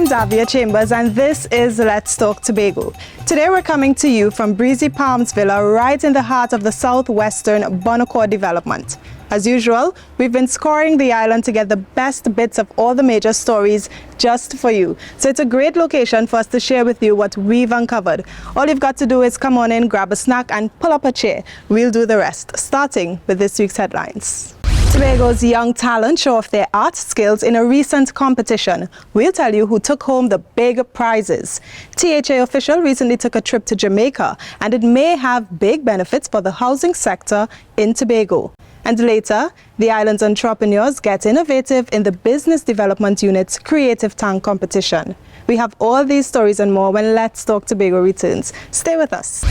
I'm Davia Chambers and this is Let's Talk Tobago. Today we're coming to you from breezy Palms Villa right in the heart of the southwestern Bonacore development. As usual, we've been scouring the island to get the best bits of all the major stories just for you. So it's a great location for us to share with you what we've uncovered. All you've got to do is come on in, grab a snack and pull up a chair. We'll do the rest, starting with this week's headlines. Tobago's young talent show off their art skills in a recent competition. We'll tell you who took home the big prizes. THA official recently took a trip to Jamaica and it may have big benefits for the housing sector in Tobago. And later, the island's entrepreneurs get innovative in the Business Development Unit's Creative Tank competition. We have all these stories and more when Let's Talk Tobago returns. Stay with us.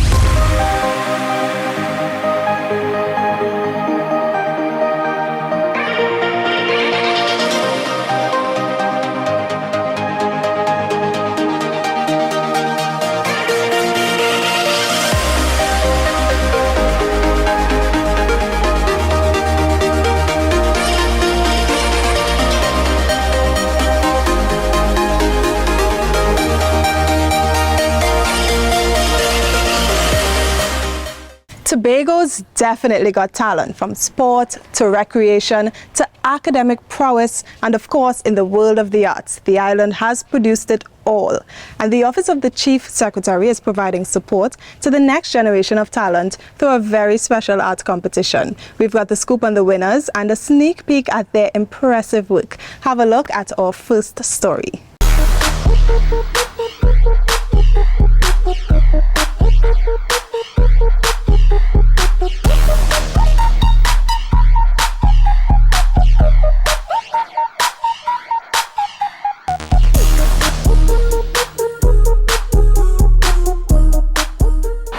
Tobago's definitely got talent, from sport to recreation to academic prowess and of course in the world of the arts. The island has produced it all. And the Office of the Chief Secretary is providing support to the next generation of talent through a very special art competition. We've got the scoop on the winners and a sneak peek at their impressive work. Have a look at our first story.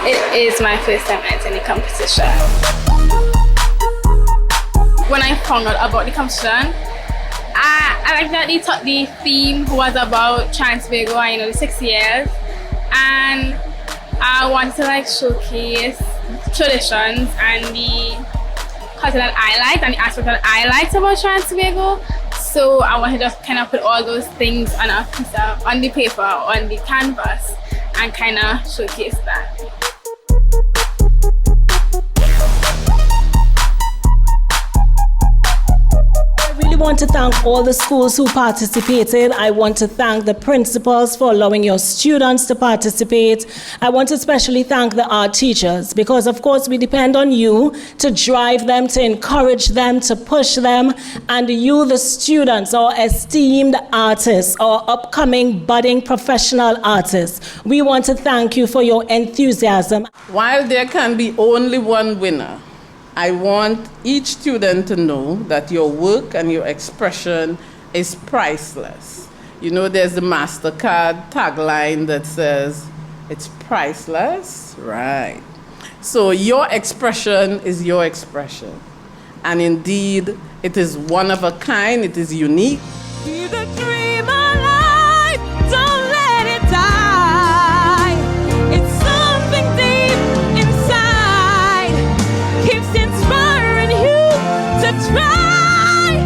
It is my first time entering the competition. When I found out about the competition, I like that the theme was about Tobago, the 6 years, and I wanted to showcase traditions and the culture that I liked and the aspect that I liked about Tobago. So I wanted to just kind of put all those things on a piece of, on the paper, on the canvas, and kind of showcase that. I want to thank all the schools who participated. I want to thank the principals for allowing your students to participate. I want to especially thank the art teachers because of course we depend on you to drive them, to encourage them, to push them, and you, the students, our esteemed artists, our upcoming budding professional artists. We want to thank you for your enthusiasm. While there can be only one winner, I want each student to know that your work and your expression is priceless. You know, there's the MasterCard tagline that says, it's priceless, right? So your expression is your expression. And indeed, it is one of a kind, it is unique. Be the dream alive, don't let it die. It's something deep inside, keeps inspiring you to try.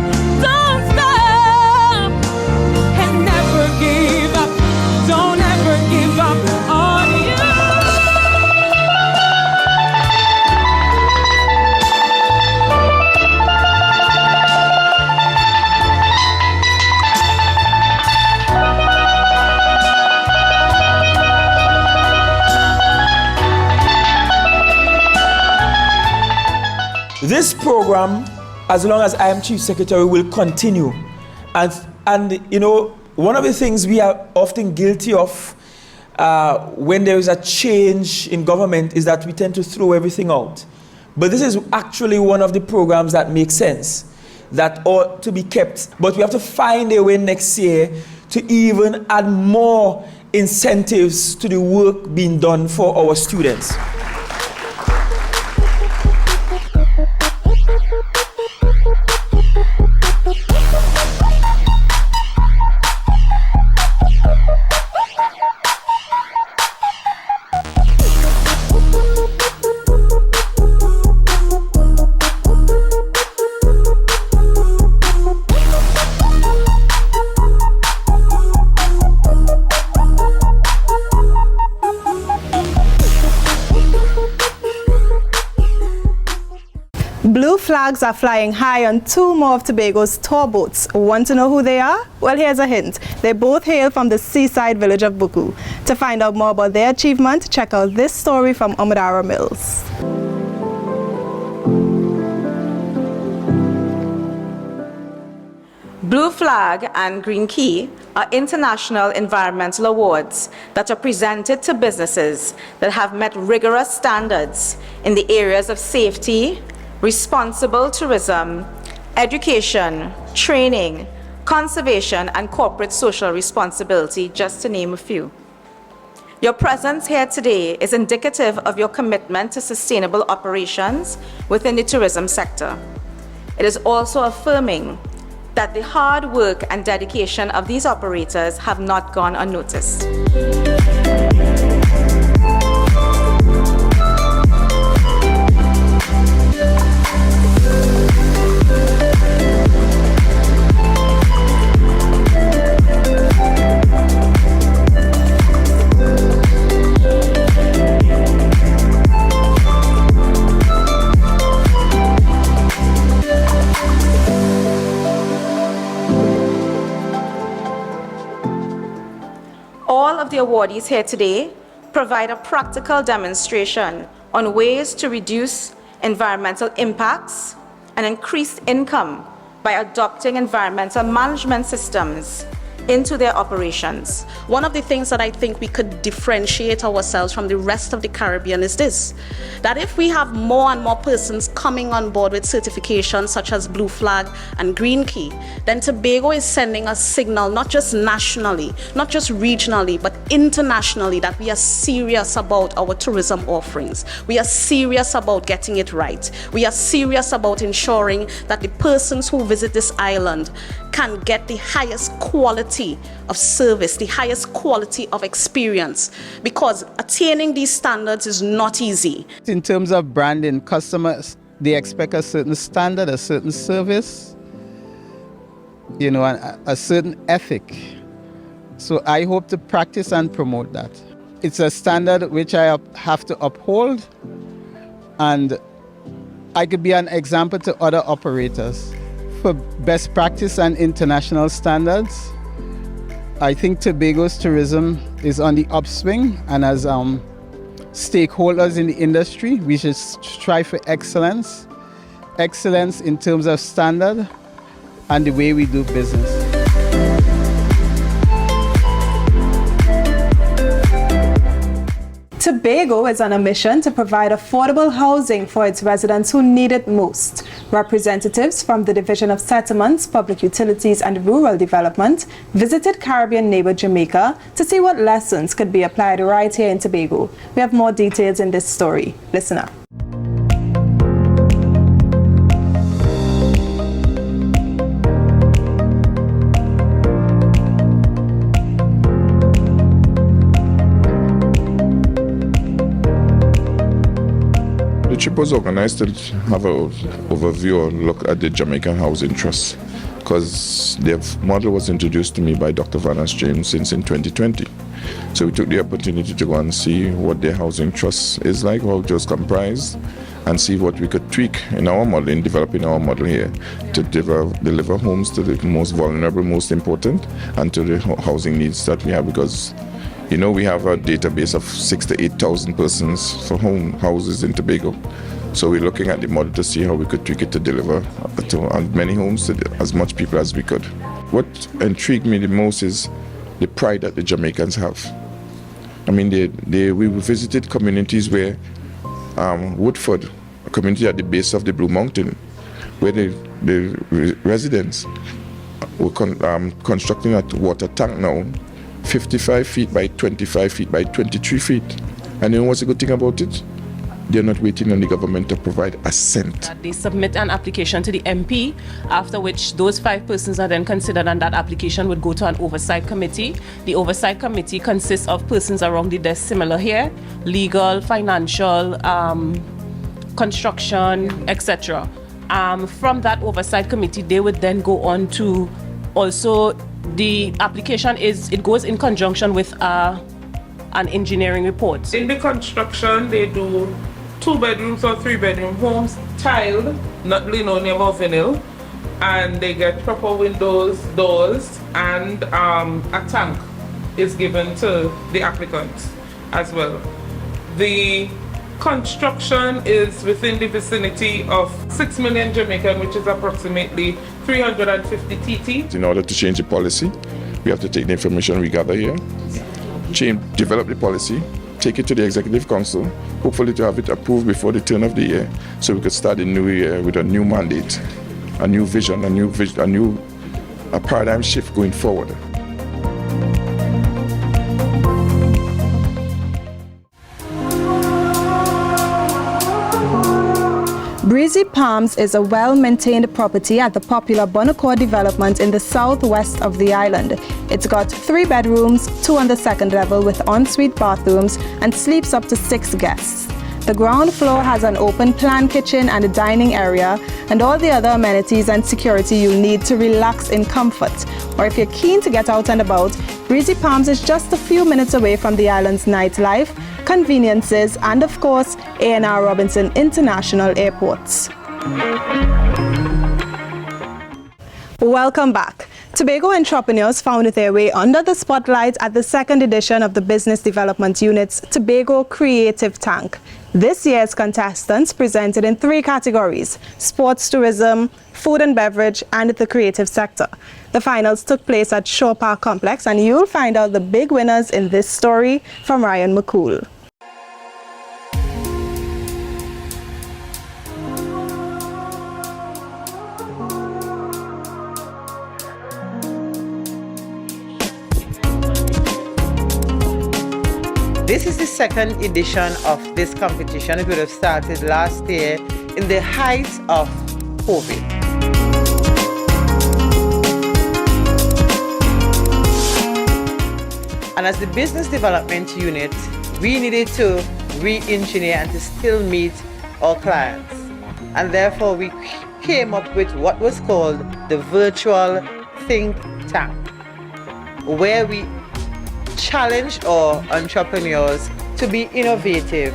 Don't stop and never give up. Don't ever give up on you. This program, as long as I am Chief Secretary, will continue. And you know, one of the things we are often guilty of when there is a change in government is that we tend to throw everything out. But this is actually one of the programs that makes sense, that ought to be kept. But we have to find a way next year to even add more incentives to the work being done for our students. Blue flags are flying high on two more of Tobago's tour boats. Want to know who they are? Well, here's a hint. They both hail from the seaside village of Buku. To find out more about their achievement, check out this story from Amadara Mills. Blue Flag and Green Key are international environmental awards that are presented to businesses that have met rigorous standards in the areas of safety, responsible tourism, education, training, conservation, and corporate social responsibility, just to name a few. Your presence here today is indicative of your commitment to sustainable operations within the tourism sector. It is also affirming that the hard work and dedication of these operators have not gone unnoticed. All of the awardees here today provide a practical demonstration on ways to reduce environmental impacts and increase income by adopting environmental management systems into their operations. One of the things that I think we could differentiate ourselves from the rest of the Caribbean is this, that if we have more and more persons coming on board with certifications such as Blue Flag and Green Key, then Tobago is sending a signal not just nationally, not just regionally, but internationally, that we are serious about our tourism offerings. We are serious about getting it right. We are serious about ensuring that the persons who visit this island can get the highest quality of service, the highest quality of experience, because attaining these standards is not easy. In terms of branding, customers, they expect a certain standard, a certain service, you know, a certain ethic. So I hope to practice and promote that. It's a standard which I have to uphold, and I could be an example to other operators. For best practice and international standards, I think Tobago's tourism is on the upswing, and as stakeholders in the industry, we should strive for excellence. Excellence in terms of standard and the way we do business. Tobago is on a mission to provide affordable housing for its residents who need it most. Representatives from the Division of Settlements, Public Utilities and Rural Development visited Caribbean neighbor Jamaica to see what lessons could be applied right here in Tobago. We have more details in this story. Listen up. The trip was organized to have an overview or look at the Jamaican Housing Trust, because their model was introduced to me by Dr. Vanessa James since in 2020. So we took the opportunity to go and see what their housing trust is like, how it was comprised, and see what we could tweak in our model, in developing our model here to deliver homes to the most vulnerable, most important, and to the housing needs that we have, because you know, we have a database of 6,000 to 8,000 persons for houses in Tobago. So we're looking at the model to see how we could tweak it to deliver to as many homes to as much people as we could. What intrigued me the most is the pride that the Jamaicans have. I mean, we visited communities where Woodford, a community at the base of the Blue Mountain, where the residents were constructing a water tank now, 55 feet by 25 feet by 23 feet. And you know what's the good thing about it? They're not waiting on the government to provide a cent. They submit an application to the MP, after which those 5 persons are then considered, and that application would go to an oversight committee. The oversight committee consists of persons around the desk similar here, legal, financial, construction, etc. From that oversight committee, they would then go on to also, the application goes in conjunction with an engineering report. In the construction, they do 2-bedrooms or 3-bedroom homes, tiled, not linoleum or vinyl, and they get proper windows, doors, and a tank is given to the applicants as well. The construction is within the vicinity of 6 million Jamaican, which is approximately 350 TT. In order to change the policy, we have to take the information we gather here, develop the policy, take it to the Executive Council, hopefully to have it approved before the turn of the year, so we could start the new year with a new mandate, a new vision, a paradigm shift going forward. Breezy Palms is a well-maintained property at the popular Bonacore development in the southwest of the island. It's got 3 bedrooms, 2 on the second level with ensuite bathrooms, and sleeps up to 6 guests. The ground floor has an open plan kitchen and a dining area, and all the other amenities and security you'll need to relax in comfort. Or if you're keen to get out and about, Breezy Palms is just a few minutes away from the island's nightlife, conveniences, and of course, A&R Robinson International Airports. Welcome back. Tobago entrepreneurs found their way under the spotlight at the second edition of the Business Development Unit's Tobago Creative Tank. This year's contestants presented in 3 categories: sports tourism, food and beverage, and the creative sector. The finals took place at Shore Park Complex, and you'll find out the big winners in this story from Ryan McCool. This is the second edition of this competition. It would have started last year in the height of COVID. And as the business development unit, we needed to re-engineer and to still meet our clients. And therefore we came up with what was called the virtual think tank, where we challenge our entrepreneurs to be innovative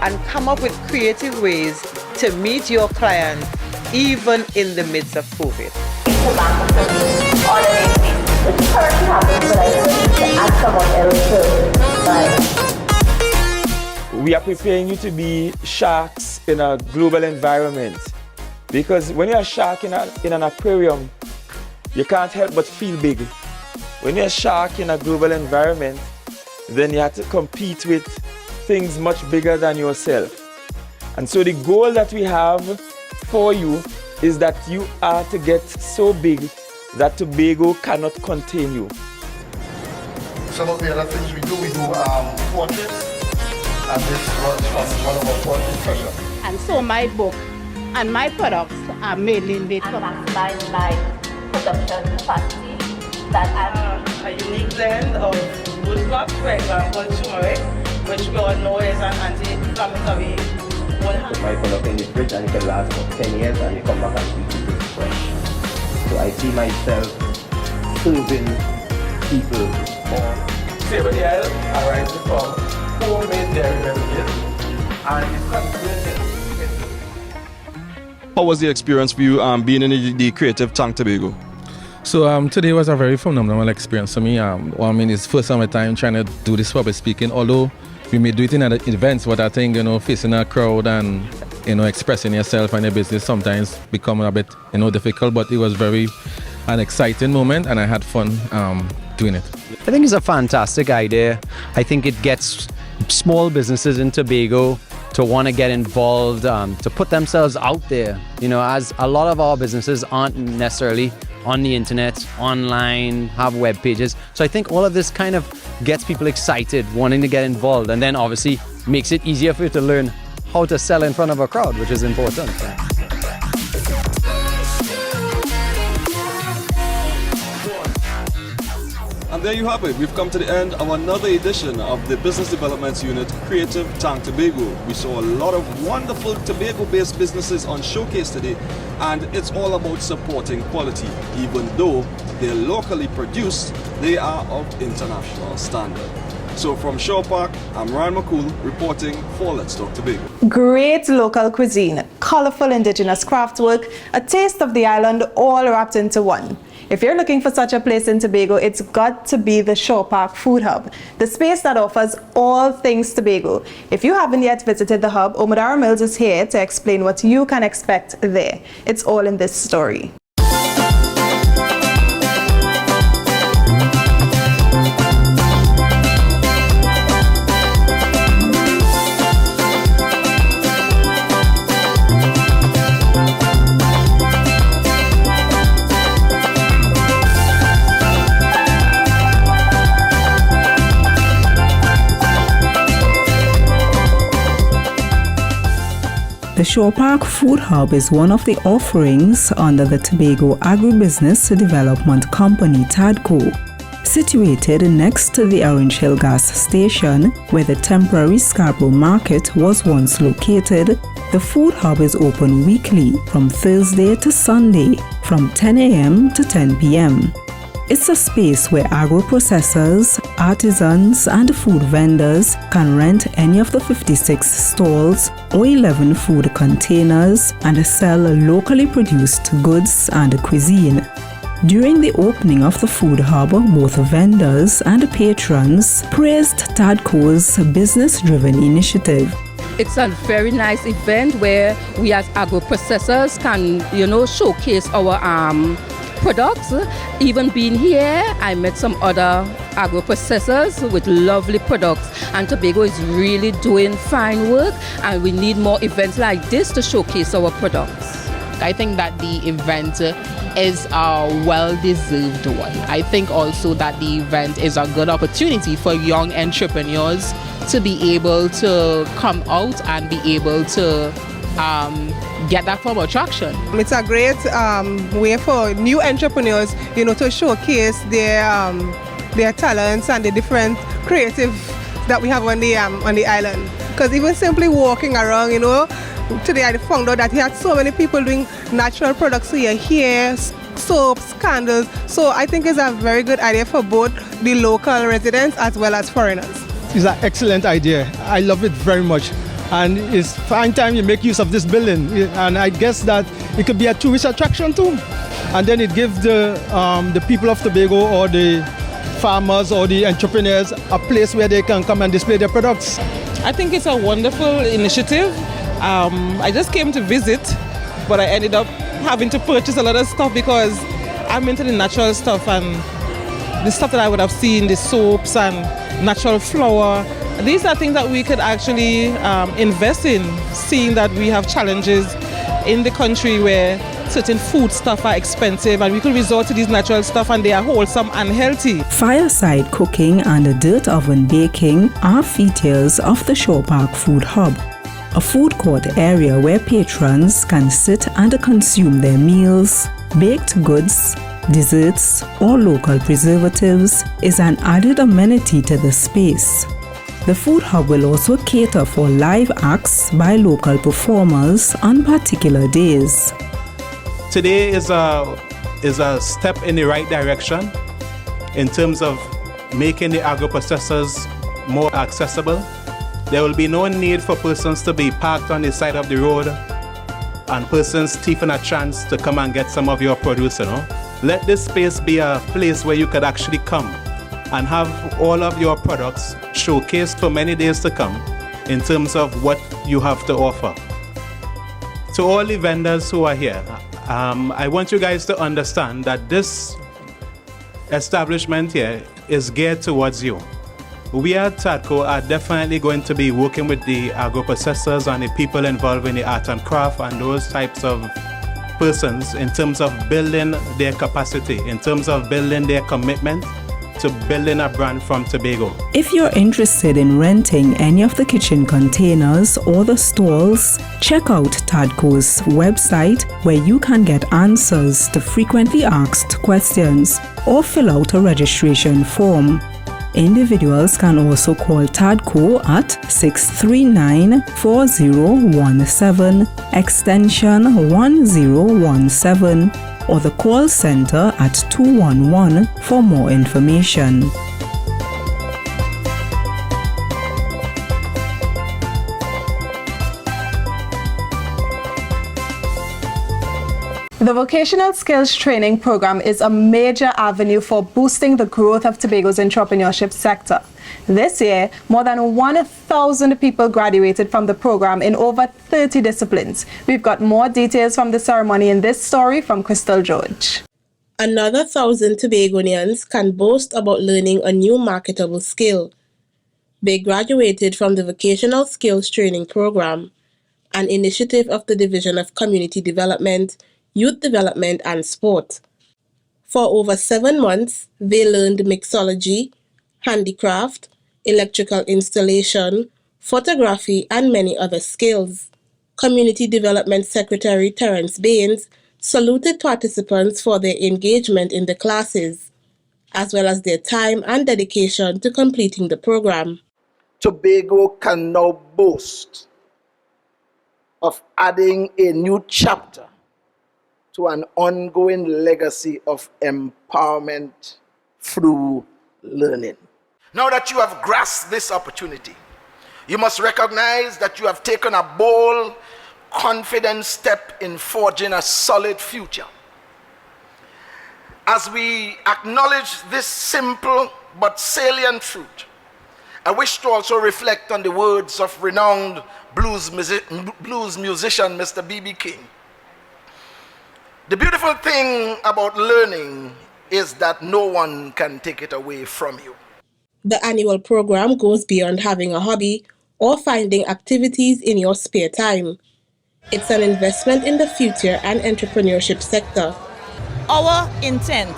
and come up with creative ways to meet your client even in the midst of COVID. We are preparing you to be sharks in a global environment, because when you're a shark in an aquarium, you can't help but feel big. When you're a shark in a global environment, then you have to compete with things much bigger than yourself. And so the goal that we have for you is that you are to get so big that Tobago cannot contain you. Some of the other things we do portraits, and this was from one of our portrait treasures. And so my book and my products are mainly made for maximize my production capacity. That a unique blend of woodblocks, for example, turmeric, which we all know is an anti-inflammatory. Put my product in the fridge and it can last for 10 years and you come back and eat it fresh. So I see myself serving people more. Savory Isle arises from homemade dairy beverages and it's converted. How was the experience for you being in the Creative Tank Tobago? So today was a very phenomenal experience for me. It's first time trying to do this public speaking, although we may do it in other events, but I think, facing a crowd and, expressing yourself and your business sometimes become a bit, difficult, but it was an exciting moment and I had fun doing it. I think it's a fantastic idea. I think it gets small businesses in Tobago to want to get involved, to put themselves out there, as a lot of our businesses aren't necessarily on the internet, online, have web pages. So I think all of this kind of gets people excited, wanting to get involved, and then obviously makes it easier for you to learn how to sell in front of a crowd, which is important. And there you have it. We've come to the end of another edition of the Business Development Unit Creative Tank Tobago. We saw a lot of wonderful Tobago-based businesses on showcase today, and it's all about supporting quality. Even though they're locally produced, they are of international standard. So from Shore Park, I'm Ryan McCool reporting for Let's Talk Tobago. Great local cuisine, colorful indigenous craftwork, a taste of the island all wrapped into one. If you're looking for such a place in Tobago, it's got to be the Shore Park Food Hub, the space that offers all things Tobago. If you haven't yet visited the hub, Omadara Mills is here to explain what you can expect there. It's all in this story. The Shore Park Food Hub is one of the offerings under the Tobago Agribusiness Development Company, TADCO. Situated next to the Orange Hill gas station, where the temporary Scarborough Market was once located, the Food Hub is open weekly from Thursday to Sunday from 10 a.m. to 10 p.m. It's a space where agro-processors, artisans, and food vendors can rent any of the 56 stalls or 11 food containers and sell locally produced goods and cuisine. During the opening of the Food Hub, both vendors and patrons praised TADCO's business-driven initiative. It's a very nice event where we as agro-processors can, showcase our products. Even being here, I met some other agro-processors with lovely products, and Tobago is really doing fine work, and we need more events like this to showcase our products. I think that the event is a well-deserved one. I think also that the event is a good opportunity for young entrepreneurs to be able to come out and be able to get that form of traction. It's a great way for new entrepreneurs, to showcase their talents and the different creative that we have on the island. Because even simply walking around, today I found out that he had so many people doing natural products here, soaps, candles. So I think it's a very good idea for both the local residents as well as foreigners. It's an excellent idea. I love it very much. And it's fine time you make use of this building, and I guess that it could be a tourist attraction too. And then it gives the people of Tobago or the farmers or the entrepreneurs a place where they can come and display their products. I think it's a wonderful initiative. I just came to visit, but I ended up having to purchase a lot of stuff because I'm into the natural stuff and the stuff that I would have seen, the soaps and natural flour. These are things that we could actually invest in, seeing that we have challenges in the country where certain food stuff are expensive, and we could resort to these natural stuff and they are wholesome and healthy. Fireside cooking and dirt oven baking are features of the Shore Park Food Hub, a food court area where patrons can sit and consume their meals. Baked goods, desserts, or local preservatives is an added amenity to the space. The Food Hub will also cater for live acts by local performers on particular days. Today is a step in the right direction in terms of making the agro-processors more accessible. There will be no need for persons to be parked on the side of the road and persons thieving a chance to come and get some of your produce, Let this space be a place where you could actually come and have all of your products showcased for many days to come in terms of what you have to offer. To all the vendors who are here, I want you guys to understand that this establishment here is geared towards you. We at TADCO are definitely going to be working with the agro-processors and the people involved in the art and craft and those types of persons in terms of building their capacity, in terms of building their commitment to building a brand from Tobago. If you're interested in renting any of the kitchen containers or the stalls, check out TADCO's website where you can get answers to frequently asked questions or fill out a registration form. Individuals can also call TADCO at 639-4017, extension 1017, or the call center at 211 for more information. The Vocational Skills Training Program is a major avenue for boosting the growth of Tobago's entrepreneurship sector. This year, more than 1,000 people graduated from the program in over 30 disciplines. We've got more details from the ceremony in this story from Crystal George. Another 1,000 Tobagonians can boast about learning a new marketable skill. They graduated from the Vocational Skills Training Program, an initiative of the Division of Community Development, Youth Development and Sport. For over 7 months, they learned mixology, handicraft, electrical installation, photography, and many other skills. Community Development Secretary Terence Baines saluted participants for their engagement in the classes, as well as their time and dedication to completing the program. Tobago can now boast of adding a new chapter to an ongoing legacy of empowerment through learning. Now that you have grasped this opportunity, you must recognize that you have taken a bold, confident step in forging a solid future. As we acknowledge this simple but salient truth, I wish to also reflect on the words of renowned blues musician Mr. B.B. King. The beautiful thing about learning is that no one can take it away from you. The annual program goes beyond having a hobby or finding activities in your spare time. It's an investment in the future and entrepreneurship sector. Our intent,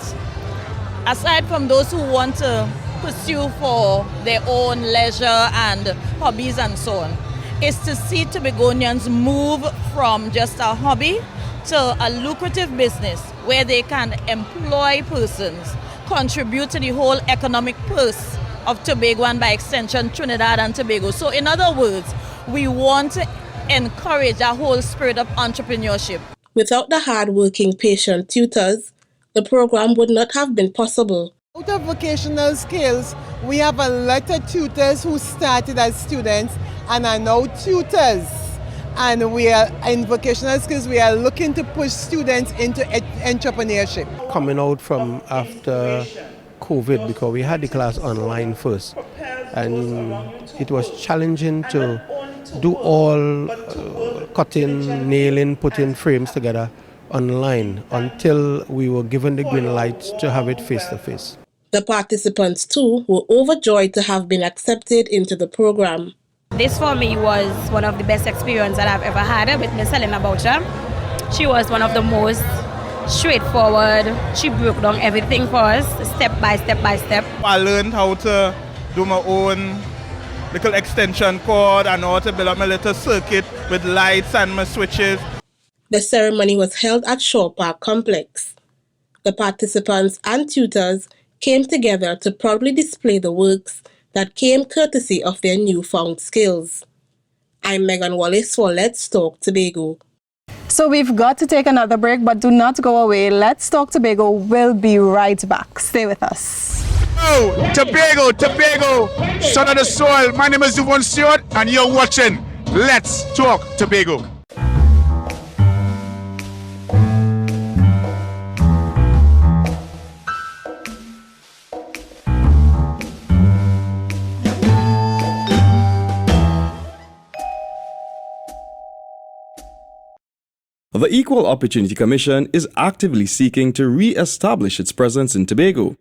aside from those who want to pursue for their own leisure and hobbies and so on, is to see Tobagonians move from just a hobby to a lucrative business where they can employ persons, contribute to the whole economic purse of Tobago and by extension Trinidad and Tobago. So in other words, we want to encourage a whole spirit of entrepreneurship. Without the hard-working, patient tutors, the program would not have been possible. Out of vocational skills, we have a lot of tutors who started as students and are now tutors. And we are in vocational skills, we are looking to push students into entrepreneurship. Coming out from after COVID, because we had the class online first, and it was challenging to do all cutting, nailing, putting frames together online until we were given the green light to have it face to face. The participants too were overjoyed to have been accepted into the program. This for me was one of the best experiences that I've ever had with Miss Helena Boucher. She was one of the most straightforward. She broke down everything for us, step by step by step. I learned how to do my own little extension cord and how to build up my little circuit with lights and my switches. The ceremony was held at Shaw Park Complex. The participants and tutors came together to proudly display the works that came courtesy of their newfound skills. I'm Megan Wallace for Let's Talk Tobago. So we've got to take another break, but do not go away. Let's Talk Tobago will be right back. Stay with us. Oh, Tobago, son of the soil. My name is Yvonne Stewart, and you're watching Let's Talk Tobago. The Equal Opportunity Commission is actively seeking to re-establish its presence in Tobago.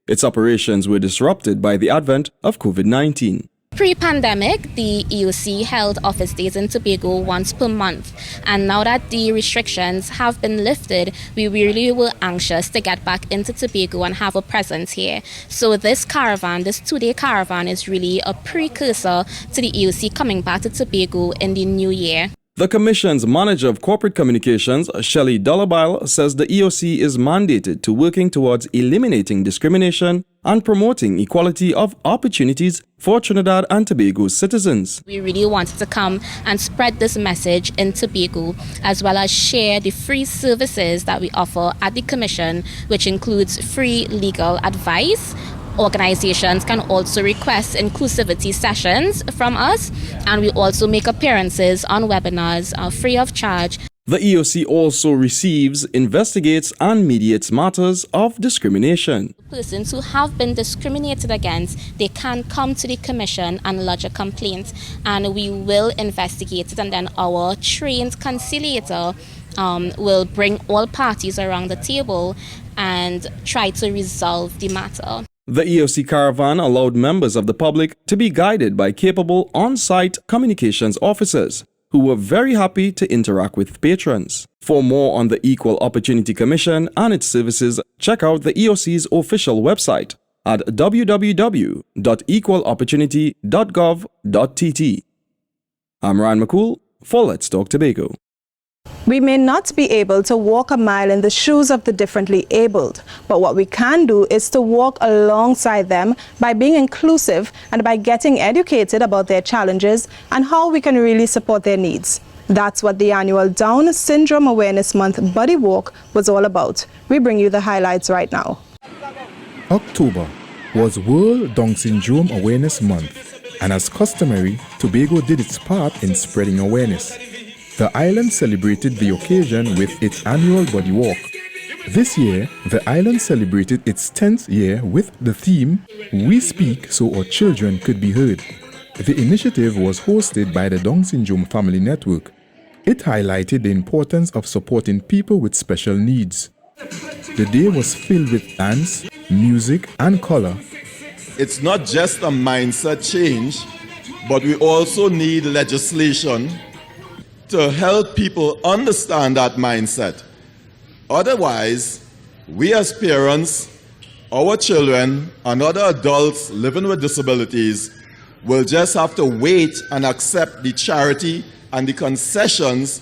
Its operations were disrupted by the advent of COVID-19. Pre-pandemic, the EOC held office days in Tobago once per month, and now that the restrictions have been lifted, we really were anxious to get back into Tobago and have a presence here. So this caravan, this 2-day caravan, is really a precursor to the EOC coming back to Tobago in the new year. The Commission's Manager of Corporate Communications, Shelley Dollabile, says the EOC is mandated to working towards eliminating discrimination and promoting equality of opportunities for Trinidad and Tobago's citizens. We really wanted to come and spread this message in Tobago, as well as share the free services that we offer at the Commission, which includes free legal advice. Organizations can also request inclusivity sessions from us, and we also make appearances on webinars free of charge. The EOC also receives, investigates, and mediates matters of discrimination. Persons who have been discriminated against, they can come to the commission and lodge a complaint, and we will investigate it, and then our trained conciliator will bring all parties around the table and try to resolve the matter. The EOC caravan allowed members of the public to be guided by capable on-site communications officers who were very happy to interact with patrons. For more on the Equal Opportunity Commission and its services, check out the EOC's official website at www.equalopportunity.gov.tt. I'm Ryan McCool for Let's Talk Tobago. We may not be able to walk a mile in the shoes of the differently abled, but what we can do is to walk alongside them by being inclusive and by getting educated about their challenges and how we can really support their needs. That's what the annual Down Syndrome Awareness Month Buddy Walk was all about. We bring you the highlights right now. October was World Down Syndrome Awareness Month, and as customary, Tobago did its part in spreading awareness. The island celebrated the occasion with its annual Buddy Walk. This year, the island celebrated its 10th year with the theme, We Speak So Our Children Could Be Heard. The initiative was hosted by the Down Syndrome Family Network. It highlighted the importance of supporting people with special needs. The day was filled with dance, music, and color. It's not just a mindset change, but we also need legislation to help people understand that mindset. Otherwise, we as parents, our children, and other adults living with disabilities will just have to wait and accept the charity and the concessions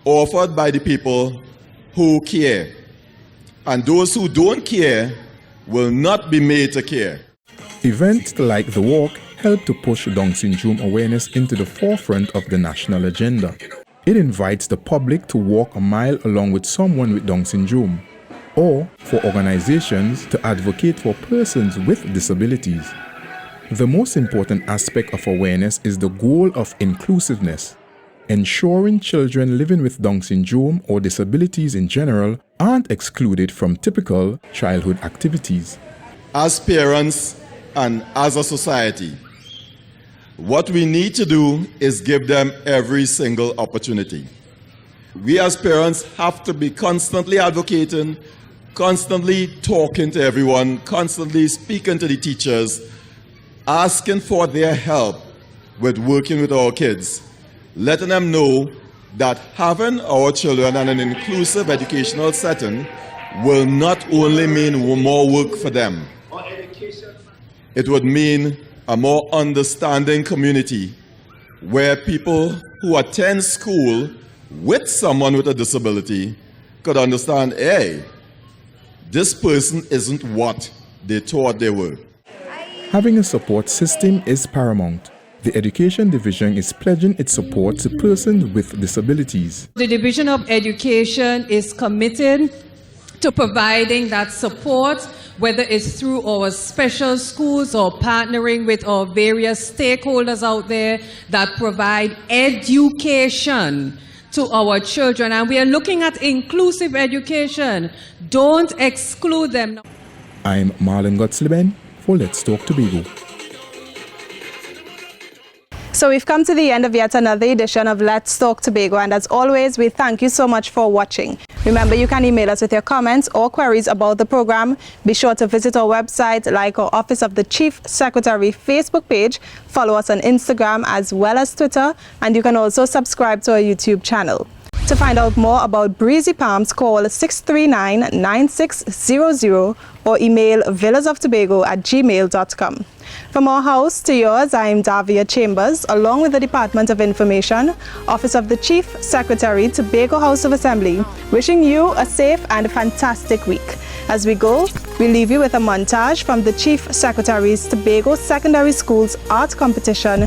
offered by the people who care. And those who don't care will not be made to care. Events like the walk help to push Down syndrome awareness into the forefront of the national agenda. It invites the public to walk a mile along with someone with Down syndrome, or for organizations to advocate for persons with disabilities. The most important aspect of awareness is the goal of inclusiveness, ensuring children living with Down syndrome or disabilities in general aren't excluded from typical childhood activities. As parents and as a society, what we need to do is give them every single opportunity. We as parents have to be constantly advocating, constantly talking to everyone, constantly speaking to the teachers, asking for their help with working with our kids, letting them know that having our children in an inclusive educational setting will not only mean more work for them. It would mean a more understanding community where people who attend school with someone with a disability could understand, hey, this person isn't what they thought they were. Having a support system is paramount. The Education Division is pledging its support to persons with disabilities. The Division of Education is committed to providing that support, whether it's through our special schools or partnering with our various stakeholders out there that provide education to our children. And we are looking at inclusive education. Don't exclude them. I'm Marlon Gottsliben for Let's Talk Tobago. So we've come to the end of yet another edition of Let's Talk Tobago, and as always, we thank you so much for watching. Remember, you can email us with your comments or queries about the program. Be sure to visit our website, like our Office of the Chief Secretary Facebook page, follow us on Instagram as well as Twitter, and you can also subscribe to our YouTube channel. To find out more about Breezy Palms, call 639-9600 or email villasoftobago@gmail.com. From our house to yours, I'm Davia Chambers, along with the Department of Information, Office of the Chief Secretary, Tobago House of Assembly, wishing you a safe and fantastic week. As we go, we leave you with a montage from the Chief Secretary's Tobago Secondary Schools Art Competition